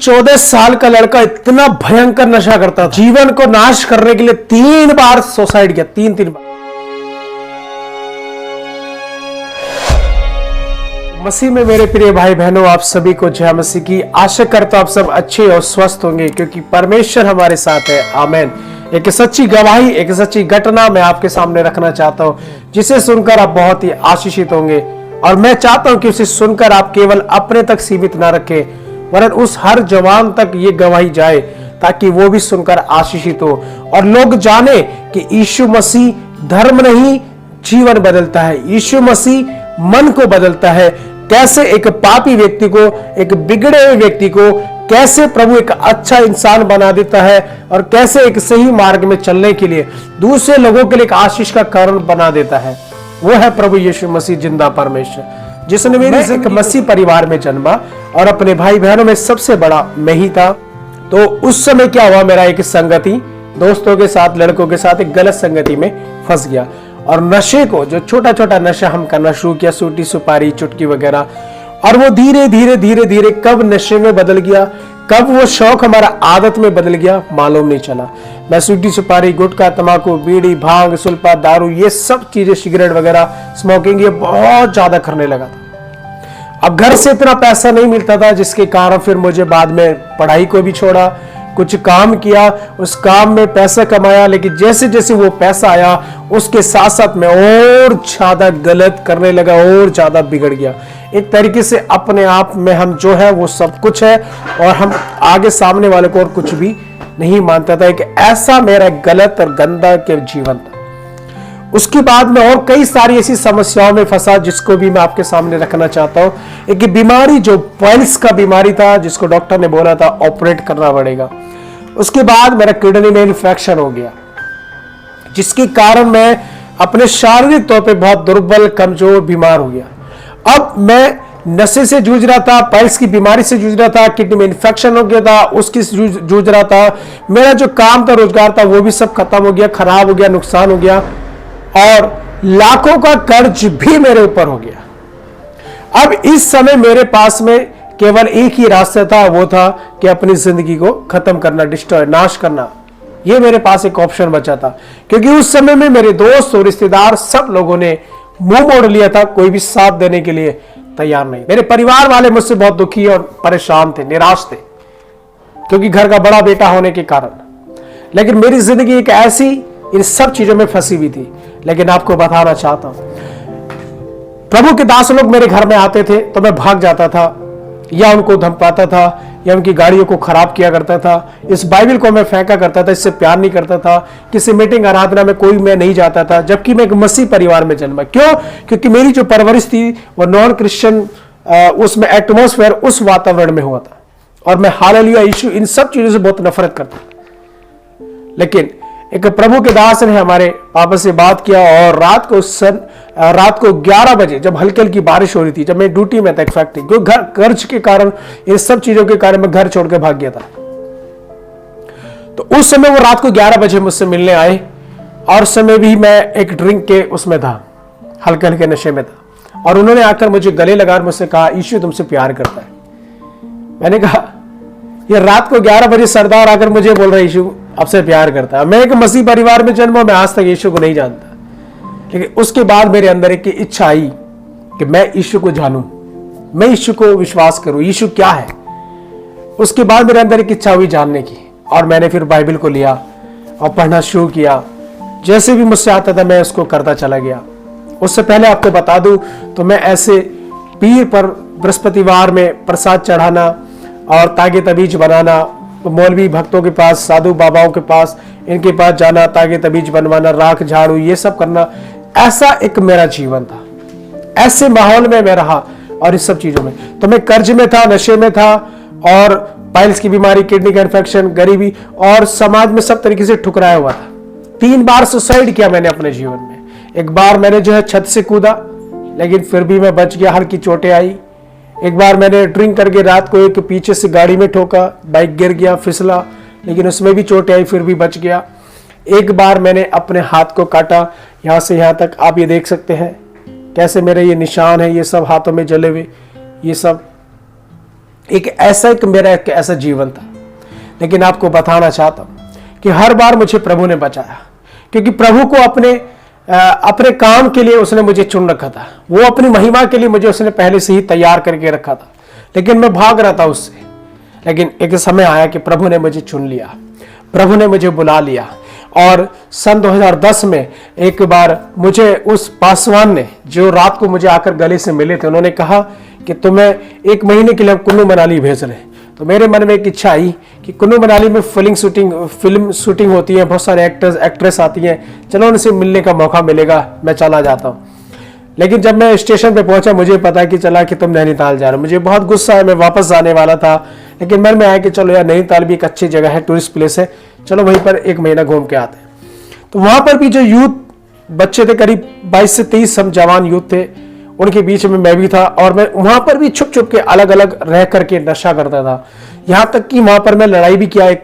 14 साल का लड़का इतना भयंकर नशा करता था, जीवन को नाश करने के लिए 3 बार सुसाइड किया, 3 बार। मसीह में मेरे प्रिय भाई बहनों, आप सभी को जय मसीह की। आशा करता हूं आप सब अच्छे और स्वस्थ होंगे, क्योंकि परमेश्वर हमारे साथ है। आमीन। एक सच्ची गवाही, एक सच्ची घटना मैं आपके सामने रखना चाहता हूं, जिसे सुनकर आप बहुत ही आशीषित होंगे। और मैं चाहता हूं कि उसे सुनकर आप केवल अपने तक सीमित ना रखें, वरन उस हर जवान तक ये गवाही जाए, ताकि वो भी सुनकर आशीषित हो और लोग जाने कि यीशु मसीह धर्म नहीं जीवन बदलता है, यीशु मसीह मन को बदलता है। कैसे एक पापी व्यक्ति को, एक बिगड़े हुए व्यक्ति को कैसे प्रभु एक अच्छा इंसान बना देता है, और कैसे एक सही मार्ग में चलने के लिए दूसरे लोगों के लिए एक आशीष का कारण बना देता है। वो है प्रभु यीशु मसीह, जिंदा परमेश्वर, जिसने मेरे एक मसीह परिवार में जन्मा, और अपने भाई बहनों में सबसे बड़ा मैं ही था। तो उस समय क्या हुआ, मेरा एक संगति दोस्तों के साथ, लड़कों के साथ एक गलत संगति में फंस गया, और नशे को, जो छोटा छोटा नशा हम करना शुरू किया, सूटी सुपारी चुटकी वगैरह, और वो धीरे धीरे धीरे धीरे कब नशे में बदल गया, कब वो शौक हमारा आदत में बदल गया, मालूम नहीं चला। मैं सूटी सुपारी, गुटखा, तंबाकू, बीड़ी, भांग, सुल्फा, दारू, ये सब चीजें, सिगरेट वगैरह, स्मोकिंग, ये बहुत ज्यादा करने लगा था। अब घर से इतना पैसा नहीं मिलता था, जिसके कारण फिर मुझे बाद में पढ़ाई को भी छोड़ा, कुछ काम किया, उस काम में पैसा कमाया, लेकिन जैसे जैसे वो पैसा आया, उसके साथ साथ मैं और ज्यादा गलत करने लगा, और ज्यादा बिगड़ गया। एक तरीके से अपने आप में हम जो है वो सब कुछ है, और हम आगे सामने वाले को और कुछ भी नहीं मानता था। एक ऐसा मेरा गलत और गंदा के जीवन था। उसके बाद में और कई सारी ऐसी समस्याओं में फंसा, जिसको भी मैं आपके सामने रखना चाहता हूं। एक बीमारी जो पाइल्स का बीमारी था, जिसको डॉक्टर ने बोला था ऑपरेट करना पड़ेगा। उसके बाद मेरा किडनी में इन्फेक्शन हो गया, जिसके कारण मैं अपने शारीरिक तौर पे बहुत दुर्बल, कमजोर, बीमार हो गया। अब मैं नशे से जूझ रहा था, पाइल्स की बीमारी से जूझ रहा था, किडनी में इन्फेक्शन हो गया था, उसकी जूझ रहा था। मेरा जो काम था, रोजगार था, वो भी सब खत्म हो गया, खराब हो गया, नुकसान हो गया, और लाखों का कर्ज भी मेरे ऊपर हो गया। अब इस समय मेरे पास में केवल एक ही रास्ता था, वो था कि अपनी जिंदगी को खत्म करना, डिस्ट्रॉय, नाश करना। ये मेरे पास एक ऑप्शन बचा था, क्योंकि उस समय में मेरे दोस्त और रिश्तेदार सब लोगों ने मुंह मोड़ लिया था, कोई भी साथ देने के लिए तैयार नहीं। मेरे परिवार वाले मुझसे बहुत दुखी और परेशान थे, निराश थे, क्योंकि घर का बड़ा बेटा होने के कारण। लेकिन मेरी जिंदगी एक ऐसी इन सब चीजों में फंसी हुई थी। लेकिन आपको बताना चाहता हूं, प्रभु के दास लोग मेरे घर में आते थे तो मैं भाग जाता था, या उनको धमकाता था, या उनकी गाड़ियों को खराब किया करता था। इस बाइबल को मैं फेंका करता था, इससे प्यार नहीं करता था। किसी मीटिंग, आराधना में कोई मैं नहीं जाता था, जबकि मैं एक मसीह परिवार में जन्मा। क्यों? क्योंकि मेरी जो परवरिश थी वो नॉन क्रिश्चियन, उसमें एटमॉस्फेयर, उस वातावरण में हुआ था, और मैं हालेलुया यीशु इन सब चीजों से बहुत नफरत करता था। लेकिन एक प्रभु के दास ने हमारे पापा से बात किया, और रात को 11 बजे, जब हल्की हल्की बारिश हो रही थी, जब मैं ड्यूटी में था एक फैक्ट्री, क्योंकि घर कर्ज के कारण, इन सब चीजों के कारण मैं घर छोड़ के भाग गया था। तो उस समय वो रात को 11 बजे मुझसे मिलने आए, और उस समय भी मैं एक ड्रिंक के उसमें था, हल्के हल्के नशे में था, और उन्होंने आकर मुझे गले लगा मुझसे कहा, यीशु तुमसे प्यार करता है। मैंने कहा, ये रात को 11 बजे सरदार आकर मुझे बोल रहा है यीशु आपसे प्यार करता है। मैं एक मसीह परिवार में जन्मा, मैं आज तक यीशु को नहीं जानता। लेकिन उसके बाद मेरे अंदर एक इच्छा आई कि मैं यीशु को जानूं, मैं यीशु को विश्वास करूं, यीशु क्या है। उसके बाद मेरे अंदर एक इच्छा हुई जानने की, और मैंने फिर बाइबल को लिया और पढ़ना शुरू किया। जैसे भी मुझसे आता था मैं उसको करता चला गया। उससे पहले आपको बता दूं तो मैं ऐसे पीर पर बृहस्पतिवार में प्रसाद चढ़ाना और तागे तबीज बनाना, मौलवी भक्तों के पास, साधु बाबाओं के पास, इनके पास जाना, तागे तबीज बनवाना, राख झाड़ू, ये सब करना, ऐसा एक मेरा जीवन था। ऐसे माहौल में मैं रहा, और इस सब चीजों में तो मैं कर्ज में था, नशे में था, और पाइल्स की बीमारी, किडनी का इन्फेक्शन, गरीबी, और समाज में सब तरीके से ठुकराया हुआ था। 3 बार सुसाइड किया मैंने अपने जीवन में। एक बार मैंने जो है छत से कूदा, लेकिन फिर भी मैं बच गया, हल्की चोटें आई। एक बार मैंने ड्रिंक करके रात को एक पीछे से गाड़ी में ठोका, बाइक गिर गया, फिसला, लेकिन उसमें भी चोटें आई, फिर भी बच गया। एक बार मैंने अपने हाथ को काटा, यहाँ से यहाँ तक, आप ये देख सकते हैं कैसे मेरे ये निशान है, ये सब हाथों में जले हुए, ये सब मेरा एक ऐसा जीवन था। लेकिन आपको बताना चाहता हूं कि हर बार मुझे प्रभु ने बचाया, क्योंकि प्रभु को अपने काम के लिए उसने मुझे चुन रखा था। वो अपनी महिमा के लिए मुझे उसने पहले से ही तैयार करके रखा था, लेकिन मैं भाग रहा था उससे। लेकिन एक समय आया कि प्रभु ने मुझे चुन लिया, प्रभु ने मुझे बुला लिया। और सन 2010 में एक बार मुझे उस पासवान ने, जो रात को मुझे आकर गले से मिले थे, उन्होंने कहा कि तुम्हें 1 महीने के लिए हम कुल्लू मनाली भेज रहे हैं। तो मेरे मन में एक इच्छा आई कि कुल्लू मनाली में फिल्म शूटिंग होती है, बहुत सारे एक्टर्स एक्ट्रेस आती हैं, चलो उनसे मिलने का मौका मिलेगा, मैं चला जाता हूँ। लेकिन जब मैं स्टेशन पे पहुंचा, मुझे पता कि चला कि तुम नैनीताल जा रहे हो। मुझे बहुत गुस्सा है, मैं वापस आने वाला था, लेकिन मन में आया कि चलो यार, नैनीताल भी एक अच्छी जगह है, टूरिस्ट प्लेस है, चलो वहीं पर 1 महीना घूम के आते हैं। तो वहां पर भी जो यूथ बच्चे थे, करीब 22 से 23 हम जवान यूथ थे, उनके बीच में मैं भी था। और मैं वहां पर भी छुप छुप के अलग अलग रह करके नशा करता था। यहां तक कि वहां पर मैं लड़ाई भी किया, एक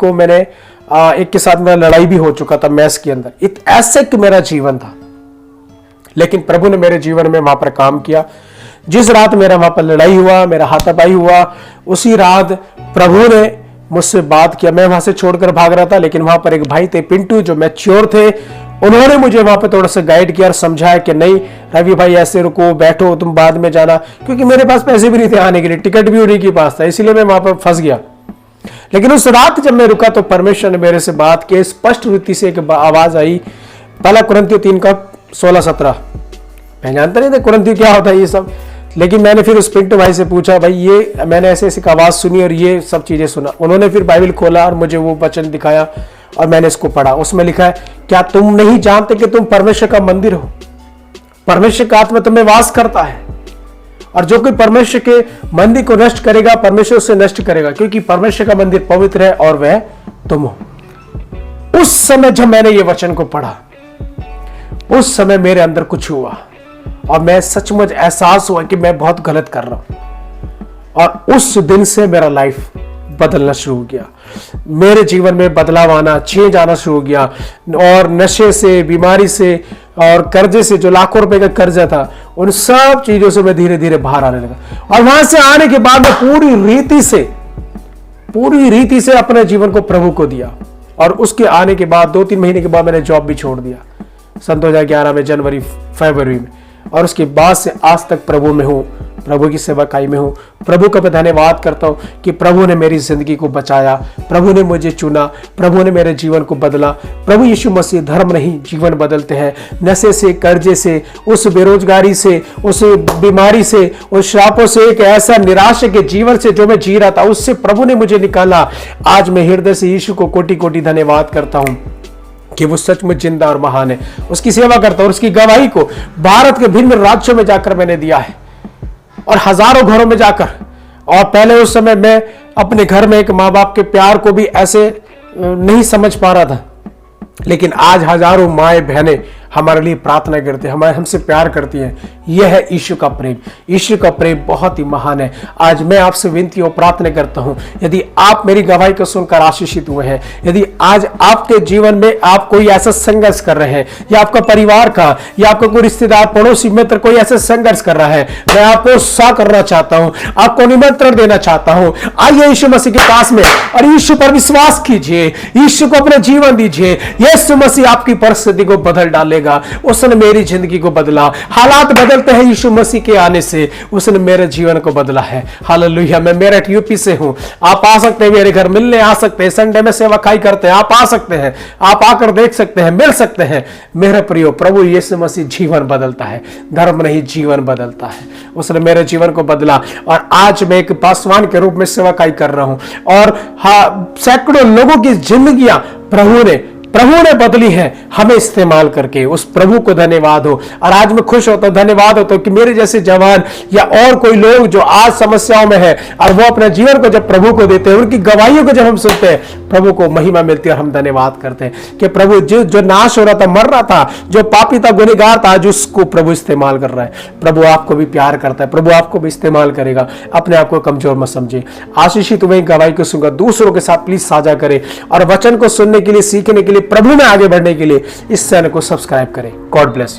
के साथ मेरा लड़ाई भी हो चुका था मैस के अंदर। ऐसे कि मेरा जीवन था। लेकिन प्रभु ने मेरे जीवन में वहां पर काम किया। जिस रात मेरा वहां पर लड़ाई हुआ, मेरा हाथापाई हुआ, उसी रात प्रभु ने मुझसे बात किया। मैं वहां से छोड़कर भाग रहा था, लेकिन वहां पर एक भाई थे पिंटू, जो मैच्योर थे। उन्होंने मुझे वहां पे थोड़ा सा गाइड किया और समझाया कि नहीं रवि भाई, ऐसे रुको, बैठो, तुम बाद में जाना। क्योंकि मेरे पास पैसे भी नहीं थे आने के लिए, टिकट भी उन्हीं के पास था, इसलिए मैं वहां पर फंस गया। लेकिन उस रात जब मैं रुका तो परमेश्वर ने मेरे से बात की। स्पष्ट रीति से एक आवाज आई, पहला कुरिन्थियों 3:16-17। मैं जानता नहीं था कुरिन्थियों क्या होता है ये सब, लेकिन मैंने फिर उस पिंटू भाई से पूछा, भाई ये मैंने ऐसे ऐसी आवाज सुनी और ये सब चीजें सुना। उन्होंने फिर बाइबल खोला और मुझे वो वचन दिखाया और मैंने इसको पढ़ा। उसमें लिखा है, क्या तुम नहीं जानते कि तुम परमेश्वर का मंदिर हो, परमेश्वर का आत्मा तुम्हें वास करता है, और जो कोई परमेश्वर के मंदिर को नष्ट करेगा, परमेश्वर उसे नष्ट करेगा, क्योंकि परमेश्वर का मंदिर पवित्र है और वह तुम हो। उस समय जब मैंने ये वचन को पढ़ा, उस समय मेरे अंदर कुछ हुआ और मैं सचमुच एहसास हुआ कि मैं बहुत गलत कर रहा हूं। और उस दिन से मेरा लाइफ बदलना शुरू हो गया, मेरे जीवन में बदलाव आना, चेंज आना शुरू हो गया। और नशे से, बीमारी से और कर्जे से, जो लाखों रुपए का कर्जा था, उन सब चीजों से मैं धीरे धीरे बाहर आने लगा। और वहां से आने के बाद मैं पूरी रीति से अपने जीवन को प्रभु को दिया। और उसके आने के बाद 2-3 महीने के बाद मैंने जॉब भी छोड़ दिया, सन 2011 में, जनवरी फरवरी में। और उसके बाद से आज तक प्रभु में हूं, प्रभु की सेवकाई में हूं। प्रभु का मैं धन्यवाद करता हूं कि प्रभु ने मेरी जिंदगी को बचाया, प्रभु ने मुझे चुना, प्रभु ने मेरे जीवन को बदला। प्रभु यीशु मसीह धर्म नहीं, जीवन बदलते हैं। नशे से, कर्जे से, उस बेरोजगारी से, उस बीमारी से, उस श्रापों से, एक ऐसा निराशा के जीवन से जो मैं जी रहा था, उससे प्रभु ने मुझे निकाला। आज मैं हृदय से यीशु को कोटि कोटि धन्यवाद करता हूं कि वो सचमुच जिंदा और महान है। उसकी सेवा करता हूं और उसकी गवाही को भारत के भिन्न राज्यों में जाकर मैंने दिया है, और हजारों घरों में जाकर। और पहले उस समय मैं अपने घर में एक माँ बाप के प्यार को भी ऐसे नहीं समझ पा रहा था, लेकिन आज हजारों माएं बहनें हमारे लिए प्रार्थना करते हैं, हमसे प्यार करती हैं। यह है यीशु का प्रेम। यीशु का प्रेम बहुत ही महान है। आज मैं आपसे विनती और प्रार्थना करता हूं, यदि आप मेरी गवाही को सुनकर आशीषित हुए हैं, यदि आज आपके जीवन में आप कोई ऐसा संघर्ष कर रहे हैं, या आपका परिवार का, या आपका कोई रिश्तेदार, पड़ोसी, मित्र कोई ऐसा संघर्ष कर रहा है, मैं आपको उत्साह करना चाहता हूं, आपको निमंत्रण देना चाहता हूं। आइए यीशु मसीह के पास में और यीशु पर विश्वास कीजिए, यीशु को अपना जीवन दीजिए। यीशु मसीह आपकी परिस्थिति को बदल डालेगा। उसने मेरी जिंदगी को बदला। हालात बदलते हैं यीशु मसीह के आने से, उसने मेरे जीवन को बदला है। हालेलुया। मैं मेरठ यूपी से हूं। आप आ सकते हैं मेरे घर, मिलने आ सकते हैं, संडे में सेवकाई करते हैं, आप आ सकते हैं, आप आकर देख सकते हैं, मिल सकते हैं। मेरे प्रियो, प्रभु यीशु मसीह जीवन बदलता है, धर्म नहीं जीवन बदलता है। उसने मेरे जीवन को बदला और आज मैं एक पासवान के रूप में सेवकाई कर रहा हूं। और सैकड़ों लोगों की जिंदगियां प्रभु ने बदली है हमें इस्तेमाल करके। उस प्रभु को धन्यवाद हो। और आज मैं खुश होता हूं, धन्यवाद होता हूं कि मेरे जैसे जवान या और कोई लोग जो आज समस्याओं में है और वो अपने जीवन को जब प्रभु को देते हैं, उनकी गवाहियों को जब हम सुनते हैं, प्रभु को महिमा मिलती है और हम धन्यवाद करते हैं कि प्रभु जो नाश हो रहा था, मर रहा था, जो पापी था, गुनहगार था, आज उसको प्रभु इस्तेमाल कर रहा है। प्रभु आपको भी प्यार करता है, प्रभु आपको भी इस्तेमाल करेगा। अपने आप को कमजोर मत समझे। आशीषित हुए गवाही को सुनकर दूसरों के साथ प्लीज साझा करें, और वचन को सुनने के लिए, सीखने के लिए, प्रभु में आगे बढ़ने के लिए इस चैनल को सब्सक्राइब करें। God bless.